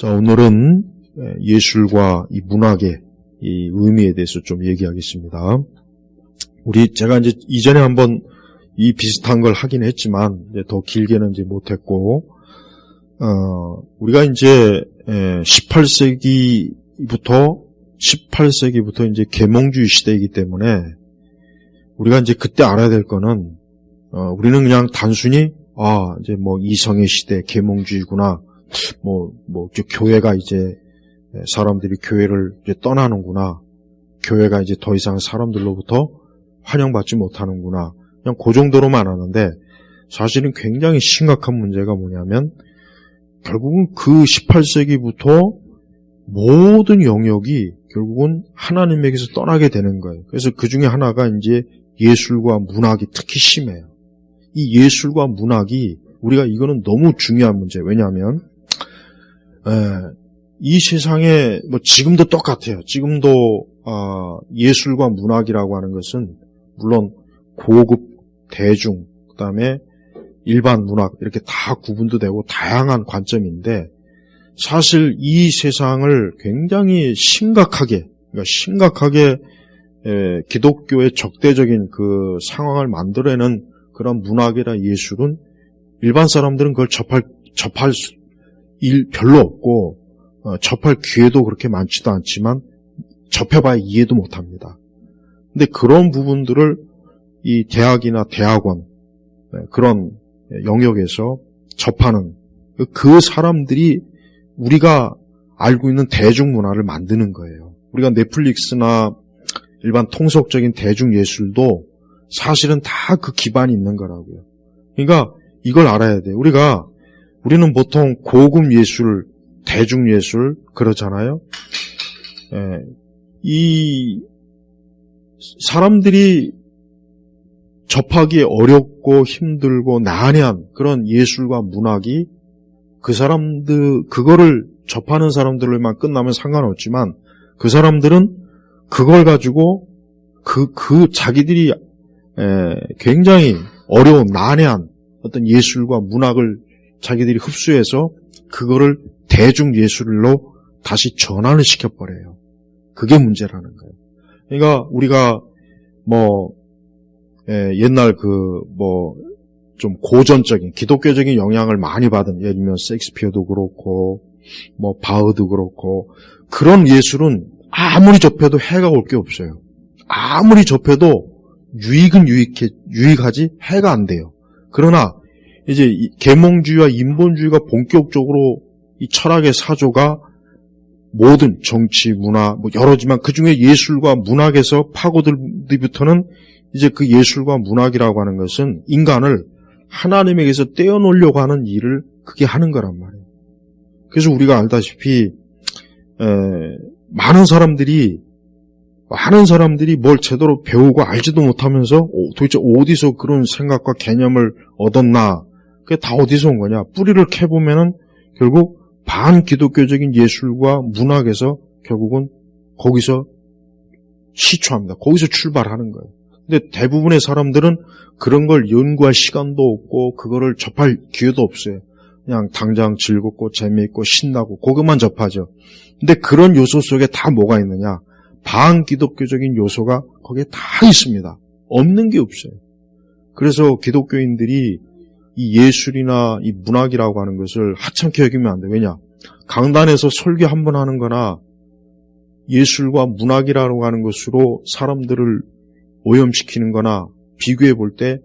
자, 오늘은 예술과 이 문학의 이 의미에 대해서 좀 얘기하겠습니다. 제가 이제 이전에 한번 이 비슷한 걸 하긴 했지만, 더 길게는 이제 못했고, 우리가 이제 18세기부터 이제 계몽주의 시대이기 때문에, 우리가 이제 그때 알아야 될 거는, 우리는 그냥 단순히, 이제 이성의 시대, 계몽주의구나, 교회가 이제, 사람들이 교회를 이제 떠나는구나, 교회가 이제 더 이상 사람들로부터 환영받지 못하는구나, 그냥 그 정도로만 아는데, 사실은 굉장히 심각한 문제가 뭐냐면, 결국은 그 18세기부터 모든 영역이 결국은 하나님에게서 떠나게 되는 거예요. 그래서 그 중에 하나가 이제 예술과 문학이 특히 심해요. 이 예술과 문학이 우리가 이거는 너무 중요한 문제예요. 왜냐하면 이 세상에 지금도 똑같아요. 지금도 예술과 문학이라고 하는 것은 물론 고급, 대중, 그다음에 일반 문학 이렇게 다 구분도 되고 다양한 관점인데 사실 이 세상을 굉장히 심각하게 기독교의 적대적인 그 상황을 만들어내는 그런 문학이나 예술은 일반 사람들은 그걸 접할 일 별로 없고 접할 기회도 그렇게 많지도 않지만 접해봐야 이해도 못합니다. 근데 그런 부분들을 이 대학이나 대학원 그런 영역에서 접하는 그 사람들이 우리가 알고 있는 대중문화를 만드는 거예요. 우리가 넷플릭스나 일반 통속적인 대중예술도 사실은 다 그 기반이 있는 거라고요. 그러니까 이걸 알아야 돼요. 우리는 보통 고급 예술, 대중예술 그러잖아요. 이 사람들이 접하기 어렵고 힘들고 난해한 그런 예술과 문학이 그거를 접하는 사람들만 끝나면 상관없지만 그 사람들은 그걸 가지고 자기들이 굉장히 어려운 난해한 어떤 예술과 문학을 자기들이 흡수해서 그거를 대중예술로 다시 전환을 시켜버려요. 그게 문제라는 거예요. 그러니까 우리가 옛날 좀 고전적인 기독교적인 영향을 많이 받은 예를 들면 셰익스피어도 그렇고 바흐도 그렇고 그런 예술은 아무리 접해도 해가 올 게 없어요. 아무리 접해도 유익은 유익하지 해가 안 돼요. 그러나 이제 계몽주의와 인본주의가 본격적으로 이 철학의 사조가 모든 정치, 문화 여러지만 그중에 예술과 문학에서 파고들 뒤부터는 이제 그 예술과 문학이라고 하는 것은 인간을 하나님에게서 떼어놓으려고 하는 일을 그게 하는 거란 말이에요. 그래서 우리가 알다시피 많은 사람들이 뭘 제대로 배우고 알지도 못하면서 도대체 어디서 그런 생각과 개념을 얻었나? 그게 다 어디서 온 거냐? 뿌리를 캐보면은 결국 반기독교적인 예술과 문학에서 결국은 거기서 시초합니다. 거기서 출발하는 거예요. 근데 대부분의 사람들은 그런 걸 연구할 시간도 없고 그거를 접할 기회도 없어요. 그냥 당장 즐겁고 재미있고 신나고 그것만 접하죠. 근데 그런 요소 속에 다 뭐가 있느냐? 반기독교적인 요소가 거기에 다 있습니다. 없는 게 없어요. 그래서 기독교인들이 이 예술이나 이 문학이라고 하는 것을 하찮게 여기면 안 돼요. 왜냐? 강단에서 설교 한 번 하는 거나 예술과 문학이라고 하는 것으로 사람들을 오염시키는 거나 비교해 볼 때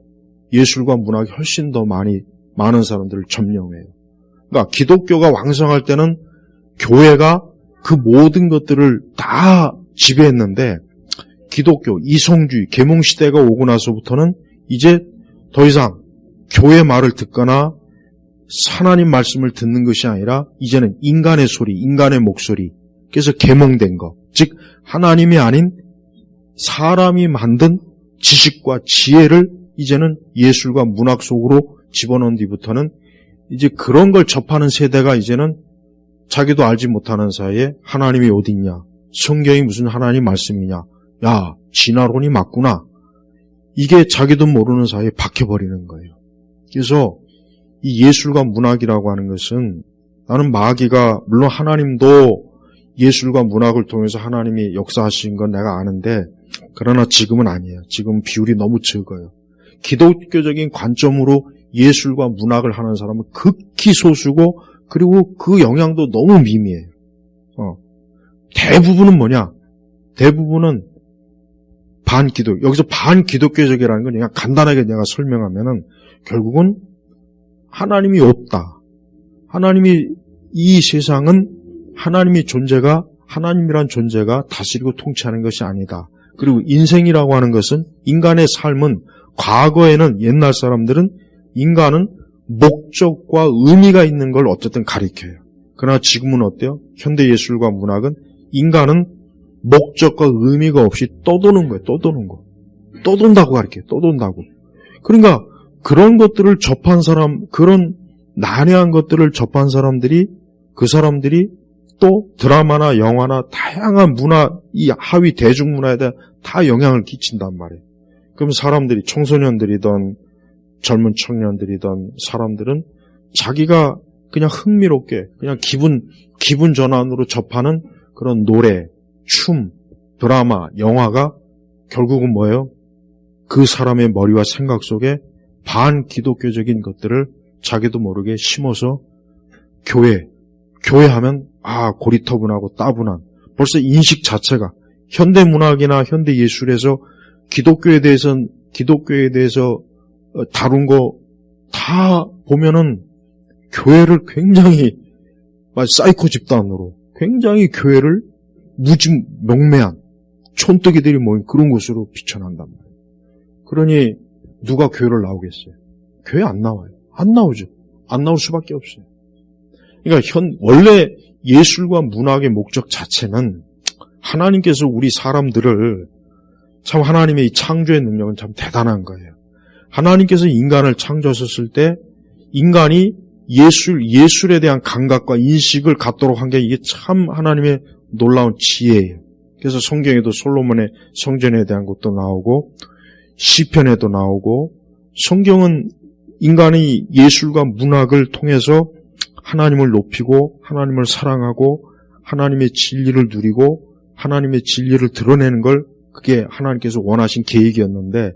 예술과 문학이 훨씬 더 많은 사람들을 점령해요. 그러니까 기독교가 왕성할 때는 교회가 그 모든 것들을 다 지배했는데 기독교, 이성주의, 계몽시대가 오고 나서부터는 이제 더 이상 교회 말을 듣거나 하나님 말씀을 듣는 것이 아니라 이제는 인간의 소리, 인간의 목소리, 그래서 계몽된 것, 즉 하나님이 아닌 사람이 만든 지식과 지혜를 이제는 예술과 문학 속으로 집어넣은 뒤부터는 이제 그런 걸 접하는 세대가 이제는 자기도 알지 못하는 사이에 하나님이 어디 있냐, 성경이 무슨 하나님 말씀이냐, 야 진화론이 맞구나, 이게 자기도 모르는 사이에 박혀버리는 거예요. 그래서 이 예술과 문학이라고 하는 것은 나는 마귀가, 물론 하나님도 예술과 문학을 통해서 하나님이 역사하신 건 내가 아는데, 그러나 지금은 아니에요. 지금 비율이 너무 적어요. 기독교적인 관점으로 예술과 문학을 하는 사람은 극히 소수고, 그리고 그 영향도 너무 미미해요. 대부분은 뭐냐? 대부분은 반기독. 여기서 반기독교적이라는 건 그냥 간단하게 내가 설명하면은 결국은 하나님이 없다. 하나님이, 이 세상은 하나님의 존재가, 하나님이란 존재가 다스리고 통치하는 것이 아니다. 그리고 인생이라고 하는 것은, 인간의 삶은, 과거에는 옛날 사람들은 인간은 목적과 의미가 있는 걸 어쨌든 가리켜요. 그러나 지금은 어때요? 현대 예술과 문학은 인간은 목적과 의미가 없이 떠도는 거예요. 떠도는 거. 떠돈다고 가르쳐요. 떠돈다고. 그러니까 그런 것들을 접한 사람, 그런 난해한 것들을 접한 사람들이, 그 사람들이 또 드라마나 영화나 다양한 문화, 이 하위 대중문화에 대한 다 영향을 끼친단 말이에요. 그럼 사람들이, 청소년들이든 젊은 청년들이든 사람들은 자기가 그냥 흥미롭게, 그냥 기분 전환으로 접하는 그런 노래, 춤, 드라마, 영화가 결국은 뭐예요? 그 사람의 머리와 생각 속에 반기독교적인 것들을 자기도 모르게 심어서 교회 하면 고리터분하고 따분한, 벌써 인식 자체가 현대문학이나 현대예술에서 기독교에 대해서 다룬 거 다 보면은 교회를 굉장히 사이코 집단으로 굉장히 교회를 명매한 촌뜨기들이 모인 그런 곳으로 비춰난단 말이에요. 그러니 누가 교회를 나오겠어요? 교회 안 나와요. 안 나오죠. 안 나올 수밖에 없어요. 그러니까 원래 예술과 문학의 목적 자체는 하나님께서 우리 사람들을, 참 하나님의 이 창조의 능력은 참 대단한 거예요. 하나님께서 인간을 창조하셨을 때 인간이 예술에 대한 감각과 인식을 갖도록 한 게 이게 참 하나님의 놀라운 지혜예요. 그래서 성경에도 솔로몬의 성전에 대한 것도 나오고 시편에도 나오고, 성경은 인간이 예술과 문학을 통해서 하나님을 높이고 하나님을 사랑하고 하나님의 진리를 누리고 하나님의 진리를 드러내는 걸, 그게 하나님께서 원하신 계획이었는데,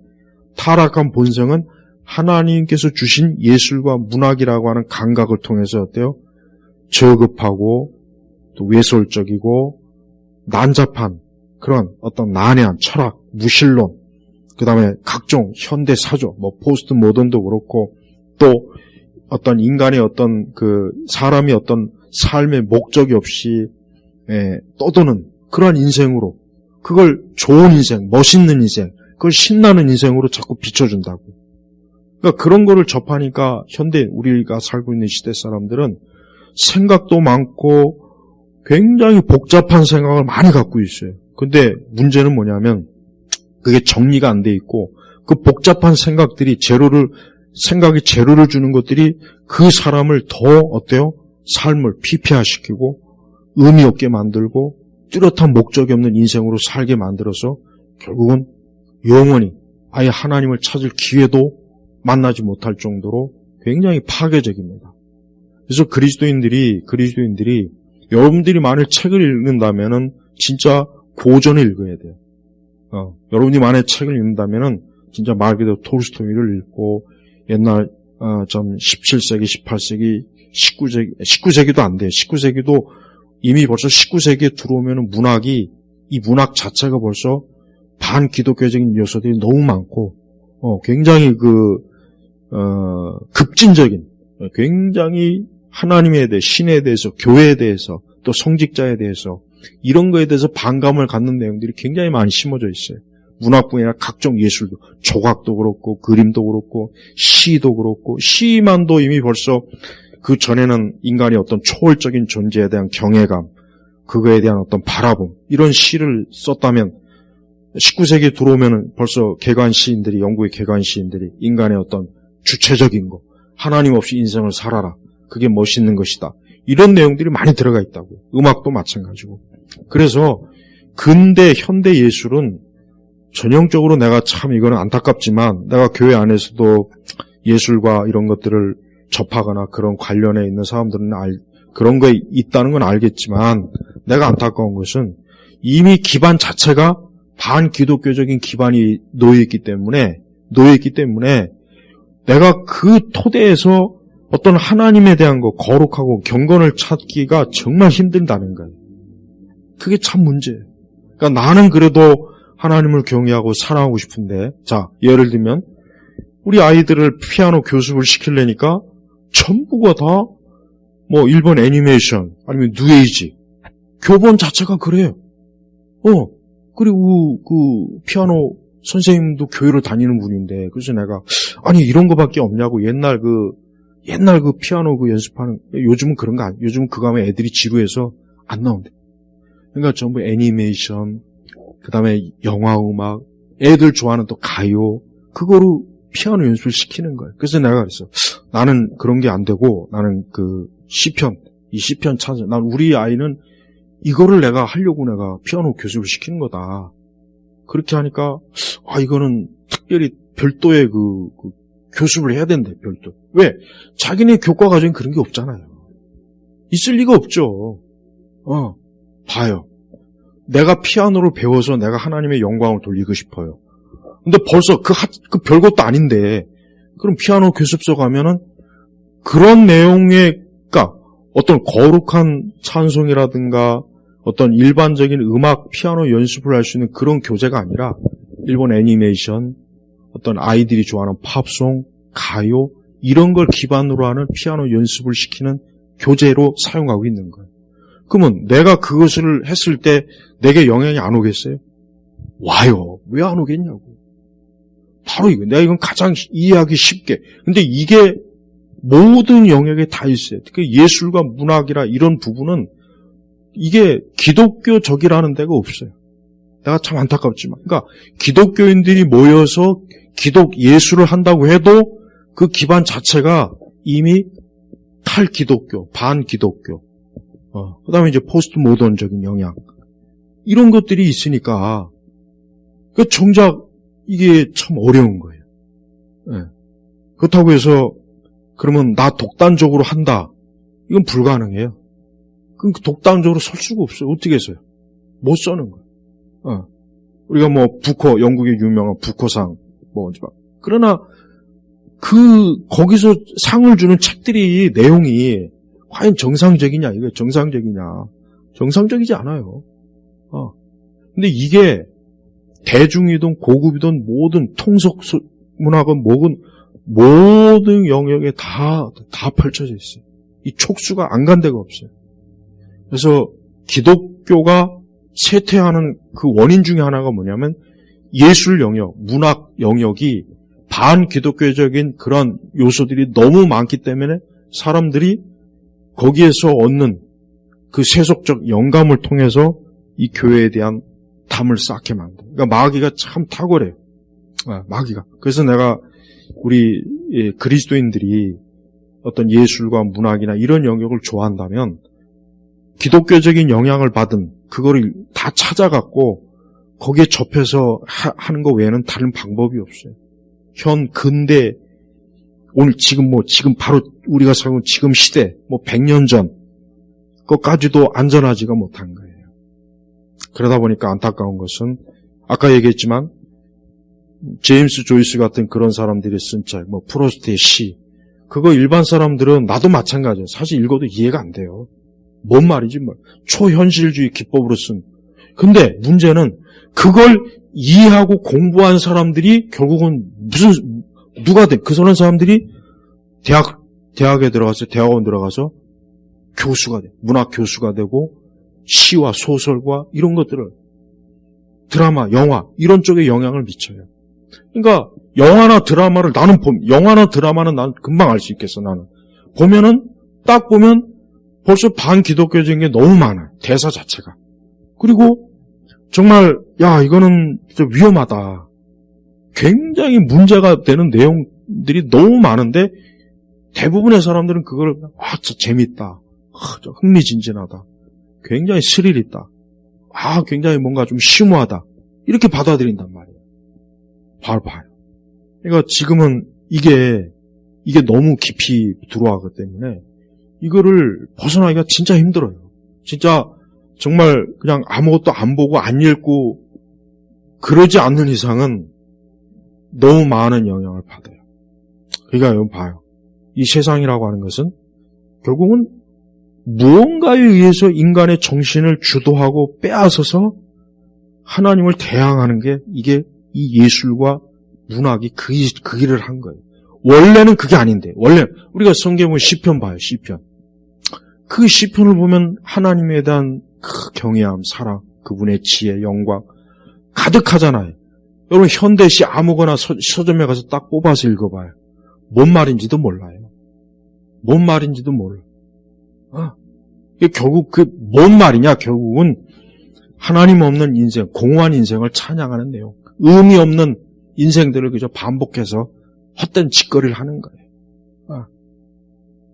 타락한 본성은 하나님께서 주신 예술과 문학이라고 하는 감각을 통해서 어때요? 저급하고 또 외설적이고 난잡한 그런 어떤 난해한 철학, 무신론, 그 다음에 각종 현대 사조, 포스트 모던도 그렇고, 또 어떤 인간의 어떤 사람이 어떤 삶의 목적이 없이 떠도는 그러한 인생으로, 그걸 좋은 인생, 멋있는 인생, 그걸 신나는 인생으로 자꾸 비춰준다고. 그러니까 그런 거를 접하니까 현대 우리가 살고 있는 시대 사람들은 생각도 많고 굉장히 복잡한 생각을 많이 갖고 있어요. 근데 문제는 뭐냐면 그게 정리가 안 돼 있고, 그 복잡한 생각이 재료를 주는 것들이 그 사람을 더 어때요? 삶을 피폐화시키고 의미 없게 만들고 뚜렷한 목적이 없는 인생으로 살게 만들어서 결국은 영원히 아예 하나님을 찾을 기회도 만나지 못할 정도로 굉장히 파괴적입니다. 그래서 그리스도인들이 여러분들이 만일 책을 읽는다면은 진짜 고전을 읽어야 돼요. 여러분이 만약 책을 읽는다면은 진짜 말 그대로 톨스토이를 읽고, 옛날 17세기, 18세기, 19세기도 안 돼요. 19세기도 이미 벌써 19세기에 들어오면은 이 문학 자체가 벌써 반기독교적인 요소들이 너무 많고, 굉장히 급진적인, 굉장히 하나님에 대해, 신에 대해서, 교회에 대해서, 또 성직자에 대해서, 이런 거에 대해서 반감을 갖는 내용들이 굉장히 많이 심어져 있어요. 문학뿐이 아니라 각종 예술도, 조각도 그렇고, 그림도 그렇고, 시도 그렇고, 시만도 이미 벌써 그 전에는 인간의 어떤 초월적인 존재에 대한 경외감, 그거에 대한 어떤 바라봄, 이런 시를 썼다면 19세기에 들어오면은 벌써 영국의 개관 시인들이 인간의 어떤 주체적인 거, 하나님 없이 인생을 살아라, 그게 멋있는 것이다, 이런 내용들이 많이 들어가 있다고. 음악도 마찬가지고. 그래서 근대 현대 예술은 전형적으로, 내가 참 이거는 안타깝지만 내가 교회 안에서도 예술과 이런 것들을 접하거나 그런 관련해 있는 사람들은 그런 거 있다는 건 알겠지만 내가 안타까운 것은 이미 기반 자체가 반기독교적인 기반이 놓여있기 때문에 내가 그 토대에서 어떤 하나님에 대한 거 거룩하고 경건을 찾기가 정말 힘들다는 거예요. 그게 참 문제예요. 그러니까 나는 그래도 하나님을 경외하고 사랑하고 싶은데, 자, 예를 들면 우리 아이들을 피아노 교습을 시키려니까 전부가 다 뭐 일본 애니메이션 아니면 뉴에이지 교본 자체가 그래요. 그리고 그 피아노 선생님도 교회를 다니는 분인데, 그래서 내가 아니 이런 거밖에 없냐고. 옛날 그 피아노 그 연습하는, 요즘은 그런 거 아니에요. 요즘은 그거 하면 애들이 지루해서 안 나온대. 그러니까 전부 애니메이션, 그 다음에 영화 음악, 애들 좋아하는 또 가요, 그거로 피아노 연습을 시키는 거예요. 그래서 내가 그랬어. 나는 그런 게 안 되고, 나는 그 이 시편 찾아. 난 우리 아이는 이거를 내가 하려고 내가 피아노 교습을 시키는 거다. 그렇게 하니까, 이거는 특별히 별도의 그 교습을 해야 된대, 별도. 왜? 자기네 교과 과정에 그런 게 없잖아요. 있을 리가 없죠. 봐요. 내가 피아노를 배워서 내가 하나님의 영광을 돌리고 싶어요. 근데 벌써 그 별것도 아닌데, 그럼 피아노 교습소 가면은 그런 내용의, 그러니까 어떤 거룩한 찬송이라든가 어떤 일반적인 음악, 피아노 연습을 할 수 있는 그런 교재가 아니라 일본 애니메이션, 어떤 아이들이 좋아하는 팝송, 가요, 이런 걸 기반으로 하는 피아노 연습을 시키는 교재로 사용하고 있는 거예요. 그러면 내가 그것을 했을 때 내게 영향이 안 오겠어요? 와요. 왜 안 오겠냐고. 바로 이거. 내가 이건 가장 이해하기 쉽게. 근데 이게 모든 영역에 다 있어요. 그 예술과 문학이라 이런 부분은 이게 기독교적이라는 데가 없어요. 내가 참 안타깝지만. 그러니까 기독교인들이 모여서 기독 예술을 한다고 해도 그 기반 자체가 이미 탈기독교, 반기독교, 그 다음에 이제 포스트 모던적인 영향, 이런 것들이 있으니까, 그 정작 이게 참 어려운 거예요. 네. 그렇다고 해서, 그러면 나 독단적으로 한다. 이건 불가능해요. 그럼 독단적으로 설 수가 없어요. 어떻게 해서요? 못 써는 거예요. 우리가 뭐, 영국의 유명한 부커상, 그러나, 거기서 상을 주는 책들이, 내용이, 과연 정상적이냐, 이거 정상적이냐. 정상적이지 않아요. 근데 이게, 대중이든 고급이든 모든 통속 문학은 모든 영역에 다 펼쳐져 있어요. 이 촉수가 안 간 데가 없어요. 그래서 기독교가 쇠퇴하는 그 원인 중에 하나가 뭐냐면 예술 영역, 문학 영역이 반기독교적인 그런 요소들이 너무 많기 때문에 사람들이 거기에서 얻는 그 세속적 영감을 통해서 이 교회에 대한 담을 쌓게 만든. 그러니까 마귀가 참 탁월해요. 마귀가. 그래서 내가 우리 그리스도인들이 어떤 예술과 문학이나 이런 영역을 좋아한다면 기독교적인 영향을 받은 그거를 다 찾아갖고 거기에 접해서 하는 거 외에는 다른 방법이 없어요. 근대 오늘 지금 바로 우리가 살고 있는 지금 시대 100년 전 것까지도 안전하지가 못한 거예요. 그러다 보니까 안타까운 것은 아까 얘기했지만 제임스 조이스 같은 그런 사람들이 쓴 책, 프로스트의 시, 그거 일반 사람들은 나도 마찬가지예요. 사실 읽어도 이해가 안 돼요. 뭔 말이지 초현실주의 기법으로 쓴. 근데 문제는 그걸 이해하고 공부한 사람들이 결국은 누가 돼? 그런 사람들이 대학에 들어가서 대학원 들어가서 교수가 돼. 문학 교수가 되고 시와 소설과 이런 것들을 드라마, 영화 이런 쪽에 영향을 미쳐요. 그러니까 영화나 드라마를 영화나 드라마는 난 금방 알 수 있겠어. 나는 딱 보면 벌써 반기독교적인 게 너무 많아요. 대사 자체가. 그리고 정말 이거는 진짜 위험하다. 굉장히 문제가 되는 내용들이 너무 많은데 대부분의 사람들은 그걸 진짜 재밌다. 흥미진진하다. 굉장히 스릴 있다. 굉장히 뭔가 좀 심오하다. 이렇게 받아들인단 말이에요. 봐요. 그러니까 지금은 이게 너무 깊이 들어와기 때문에 이거를 벗어나기가 진짜 힘들어요. 진짜 정말 그냥 아무것도 안 보고 안 읽고 그러지 않는 이상은 너무 많은 영향을 받아요. 그러니까 여러분 봐요. 이 세상이라고 하는 것은 결국은 무언가에 의해서 인간의 정신을 주도하고 빼앗아서 하나님을 대항하는 게 이게 이 예술과 문학이 그 일을 한 거예요. 원래는 그게 아닌데, 원래 우리가 성경 보면 시편 봐요, 시편. 그 시편을 보면 하나님에 대한 그 경외함, 사랑, 그분의 지혜, 영광 가득하잖아요. 여러분 현대시 아무거나 서점에 가서 딱 뽑아서 읽어봐요. 뭔 말인지도 몰라요. 뭔 말인지도 몰라. 이게 결국 뭔 말이냐? 결국은 하나님 없는 인생, 공허한 인생을 찬양하는 내용. 의미 없는 인생들을 그저 반복해서 헛된 짓거리를 하는 거예요.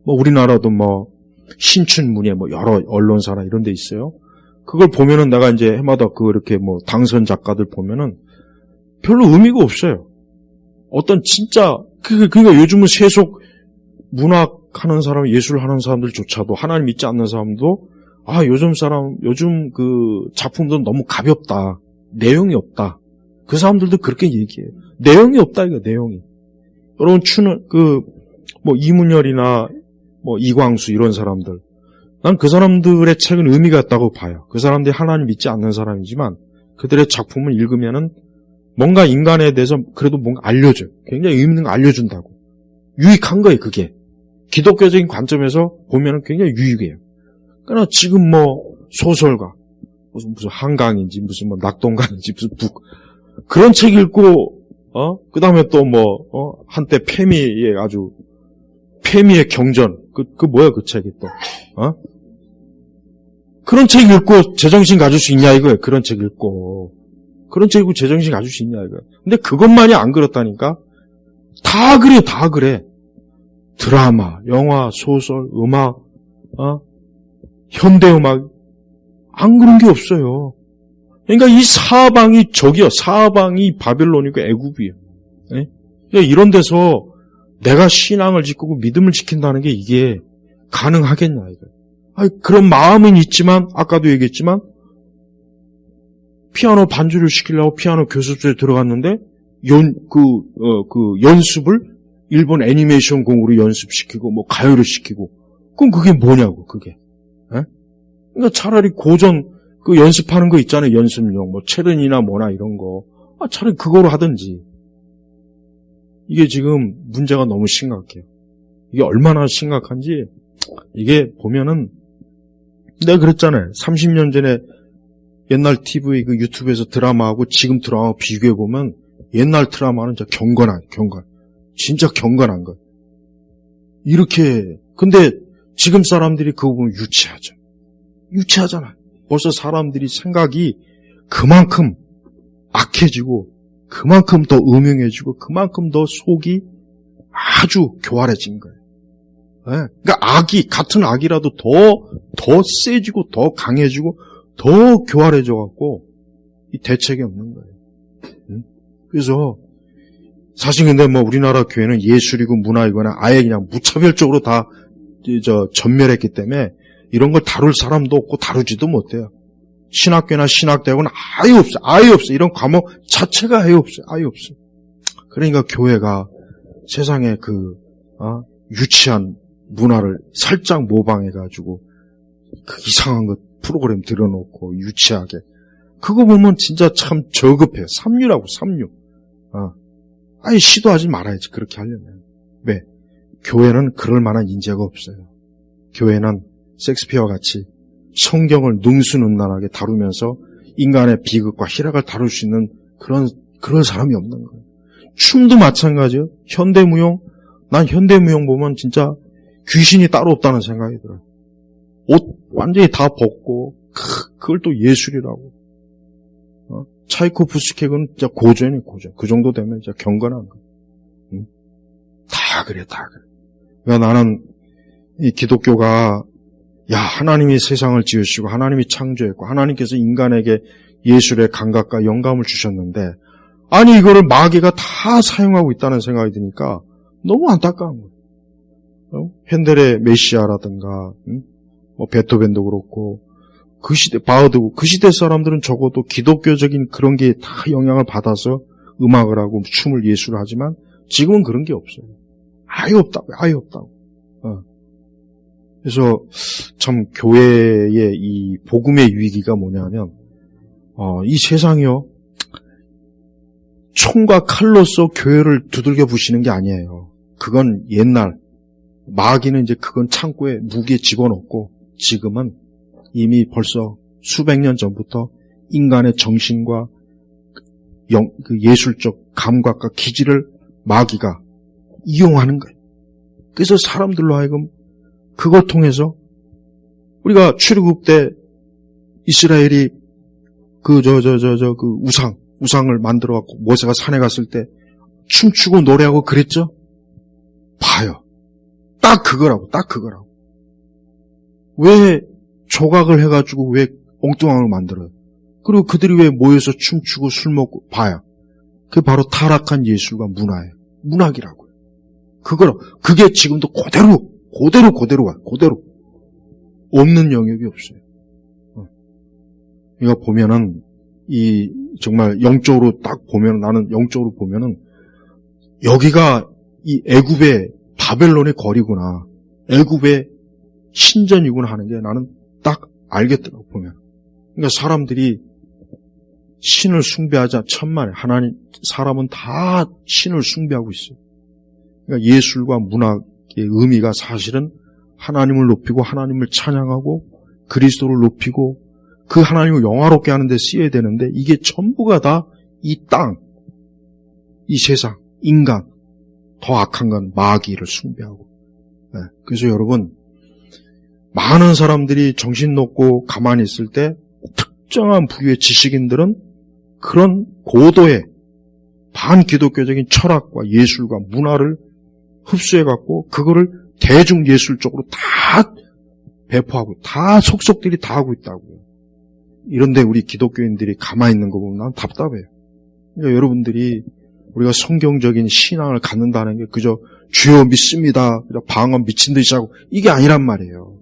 뭐 우리나라도 뭐 신춘문예 뭐 여러 언론사나 이런 데 있어요. 그걸 보면은 내가 이제 해마다 이렇게 뭐 당선 작가들 보면은 별로 의미가 없어요. 어떤 진짜 그러니까 요즘은 세속 문학 하는 사람, 예술 하는 사람들조차도 하나님 믿지 않는 사람도 요즘 그 작품도 너무 가볍다. 내용이 없다. 그 사람들도 그렇게 얘기해요. 내용이 없다 이거 내용이. 여러분 뭐 이문열이나 뭐 이광수 이런 사람들. 난 그 사람들의 책은 의미가 있다고 봐요. 그 사람들이 하나님 믿지 않는 사람이지만 그들의 작품을 읽으면은 뭔가 인간에 대해서 그래도 뭔가 알려줘요. 굉장히 의미 있는 거 알려준다고. 유익한 거예요, 그게. 기독교적인 관점에서 보면은 굉장히 유익해요. 그러나 지금 뭐 소설가, 무슨 한강인지 무슨 뭐 낙동강인지 무슨 그런 책 읽고, 그 다음에 또 한때 페미의 경전, 뭐야 그 책이 또, 그런 책 읽고 제정신 가질 수 있냐 이거예요. 그런 책 읽고 제정신 가질 수 있냐 이거예요. 근데 그것만이 안 그렇다니까? 다 그래, 다 그래. 드라마, 영화, 소설, 음악, 현대음악, 안 그런 게 없어요. 그러니까 이 사방이 적이요. 사방이 바벨론이고 애굽이에요. 네? 그러니까 이런 데서 내가 신앙을 지키고 믿음을 지킨다는 게 이게 가능하겠냐, 이거. 그런 마음은 있지만, 아까도 얘기했지만, 피아노 반주를 시키려고 피아노 교습소에 들어갔는데, 연습을 일본 애니메이션 공으로 연습시키고, 뭐, 가요를 시키고. 그럼 그게 뭐냐고, 그게. 예? 그러니까 차라리 고전, 연습하는 거 있잖아요, 연습용. 뭐, 체른이나 뭐나 이런 거. 차라리 그거로 하든지. 이게 지금 문제가 너무 심각해요. 이게 얼마나 심각한지, 이게 보면은, 내가 그랬잖아요. 30년 전에 옛날 TV 유튜브에서 드라마하고 지금 드라마 비교해보면, 옛날 드라마는 진짜 경건. 진짜 경건한 거. 이렇게, 근데 지금 사람들이 그거 보면 유치하죠. 유치하잖아요. 벌써 사람들이 생각이 그만큼 악해지고, 그만큼 더 음흉해지고, 그만큼 더 속이 아주 교활해진 거예요. 네. 그러니까 같은 악이라도 더 세지고, 더 강해지고, 더 교활해져갖고, 이 대책이 없는 거예요. 그래서, 사실 근데 뭐 우리나라 교회는 예술이고 문화이거나 아예 그냥 무차별적으로 다 전멸했기 때문에 이런 걸 다룰 사람도 없고 다루지도 못해요. 신학교나 신학대학은 아예 없어. 이런 과목 자체가 아예 없어. 그러니까 교회가 세상에 유치한 문화를 살짝 모방해가지고 이상한 것 프로그램 들여놓고 유치하게. 그거 보면 진짜 참 저급해요. 삼류라고, 삼류. 아예 시도하지 말아야지, 그렇게 하려면. 왜? 교회는 그럴 만한 인재가 없어요. 교회는 섹스피어와 같이 성경을 능수능란하게 다루면서 인간의 비극과 희락을 다룰 수 있는 그런 사람이 없는 거예요. 춤도 마찬가지예요. 현대무용, 난 현대무용 보면 진짜 귀신이 따로 없다는 생각이 들어요. 옷 완전히 다 벗고, 그걸 또 예술이라고. 차이코프스키는 진짜 고전이에요, 고전. 그 정도 되면 진짜 경건한 거. 다 그래. 그러니까 나는 이 기독교가, 하나님이 세상을 지으시고, 하나님이 창조했고, 하나님께서 인간에게 예술의 감각과 영감을 주셨는데, 이거를 마귀가 다 사용하고 있다는 생각이 드니까 너무 안타까운 거예요. 핸델의 메시아라든가, 뭐 베토벤도 그렇고, 그 시대, 바흐도, 그 시대 사람들은 적어도 기독교적인 그런 게 다 영향을 받아서 음악을 하고 춤을 예술을 하지만 지금은 그런 게 없어요. 아예 없다고요. 아예 없다고. 그래서 참 교회의 이 복음의 위기가 뭐냐면 이 세상이요. 총과 칼로서 교회를 두들겨 부시는 게 아니에요. 그건 옛날 마귀는 이제 그건 창고에 무기에 집어넣고 지금은 이미 벌써 수백 년 전부터 인간의 정신과 그 예술적 감각과 기질을 마귀가 이용하는 거예요. 그래서 사람들로 하여금 그걸 통해서 우리가 출애굽 때 이스라엘이 그 우상을 만들어 갖고 모세가 산에 갔을 때 춤추고 노래하고 그랬죠? 봐요. 딱 그거라고. 왜 조각을 해가지고 왜 엉뚱한 걸 만들어요? 그리고 그들이 왜 모여서 춤추고 술 먹고 봐요. 그게 바로 타락한 예술과 문화예요. 문학이라고요. 그게 지금도 그대로 가요. 그대로. 없는 영역이 없어요. 이거 보면은, 정말 영적으로 딱 보면, 나는 영적으로 보면은, 여기가 이 애굽의 바벨론의 거리구나. 애굽의 신전이구나 하는 게 나는 딱 알겠더라고, 보면. 그러니까 사람들이 신을 숭배하자, 천만에. 사람은 다 신을 숭배하고 있어요. 그러니까 예술과 문학의 의미가 사실은 하나님을 높이고 하나님을 찬양하고 그리스도를 높이고 그 하나님을 영화롭게 하는 데 쓰여야 되는데 이게 전부가 다 이 땅, 이 세상, 인간, 더 악한 건 마귀를 숭배하고. 네. 그래서 여러분, 많은 사람들이 정신 놓고 가만히 있을 때 특정한 부류의 지식인들은 그런 고도의 반기독교적인 철학과 예술과 문화를 흡수해갖고 그거를 대중예술적으로 다 배포하고 다 속속들이 다 하고 있다고요. 이런데 우리 기독교인들이 가만히 있는 거 보면 난 답답해요. 그러니까 여러분들이 우리가 성경적인 신앙을 갖는다는 게 그저 주여 믿습니다. 방언 미친 듯이 하고 이게 아니란 말이에요.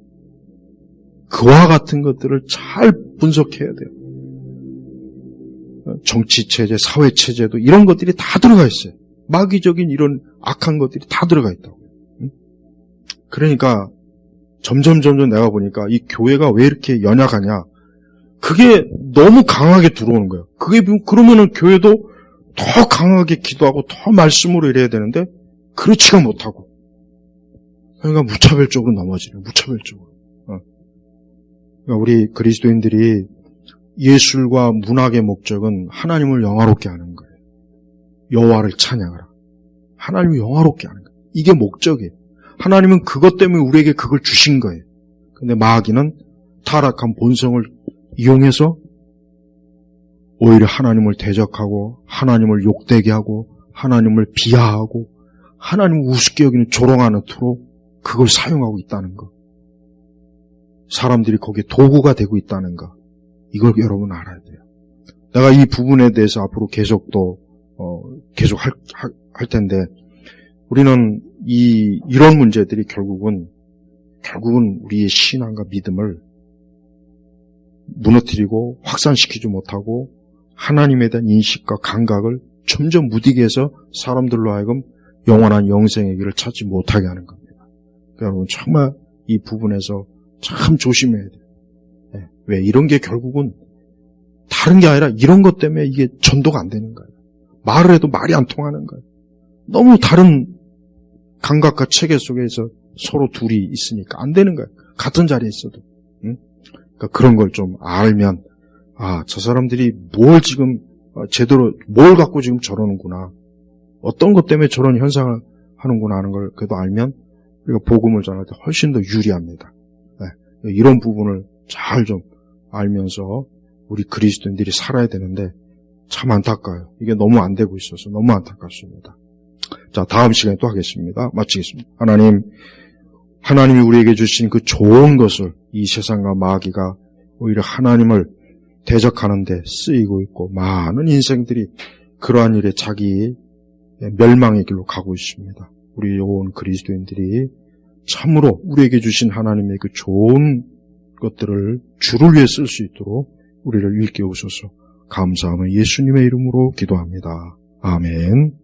그와 같은 것들을 잘 분석해야 돼요. 정치체제, 사회체제도 이런 것들이 다 들어가 있어요. 마귀적인 이런 악한 것들이 다 들어가 있다고요. 그러니까 점점 내가 보니까 이 교회가 왜 이렇게 연약하냐. 그게 너무 강하게 들어오는 거예요. 그러면은 교회도 더 강하게 기도하고 더 말씀으로 이래야 되는데 그렇지가 못하고. 그러니까 무차별적으로 넘어지는 무차별적으로. 그러니까 우리 그리스도인들이 예술과 문학의 목적은 하나님을 영화롭게 하는 거예요. 여호와를 찬양하라. 하나님을 영화롭게 하는 거예요. 이게 목적이에요. 하나님은 그것 때문에 우리에게 그걸 주신 거예요. 근데 마귀는 타락한 본성을 이용해서 오히려 하나님을 대적하고 하나님을 욕되게 하고 하나님을 비하하고 하나님을 우습게 여기는 조롱하는 투로 그걸 사용하고 있다는 거. 사람들이 거기에 도구가 되고 있다는 거. 이걸 여러분 알아야 돼요. 내가 이 부분에 대해서 앞으로 계속 할 텐데 우리는 이런 문제들이 결국은 우리의 신앙과 믿음을 무너뜨리고 확산시키지 못하고 하나님에 대한 인식과 감각을 점점 무디게 해서 사람들로 하여금 영원한 영생의 길을 찾지 못하게 하는 겁니다. 그러니까 여러분 정말 이 부분에서 참 조심해야 돼요. 네. 왜? 이런 게 결국은 다른 게 아니라 이런 것 때문에 이게 전도가 안 되는 거예요. 말을 해도 말이 안 통하는 거예요. 너무 다른 감각과 체계 속에서 서로 둘이 있으니까 안 되는 거예요. 같은 자리에 있어도. 응? 그러니까 그런 걸 좀 알면 저 사람들이 뭘 지금 제대로 뭘 갖고 지금 저러는구나. 어떤 것 때문에 저런 현상을 하는구나 하는 걸 그래도 알면 우리가 복음을 전할 때 훨씬 더 유리합니다. 네. 이런 부분을 잘 좀 알면서 우리 그리스도인들이 살아야 되는데 참 안타까워요. 이게 너무 안 되고 있어서 너무 안타깝습니다. 자, 다음 시간에 또 하겠습니다. 마치겠습니다. 하나님이 우리에게 주신 그 좋은 것을 이 세상과 마귀가 오히려 하나님을 대적하는 데 쓰이고 있고 많은 인생들이 그러한 일에 자기 멸망의 길로 가고 있습니다. 우리 온 그리스도인들이 참으로 우리에게 주신 하나님의 그 좋은 것들을 주를 위해 쓸 수 있도록 우리를 일깨우소서. 감사하며 예수님의 이름으로 기도합니다. 아멘.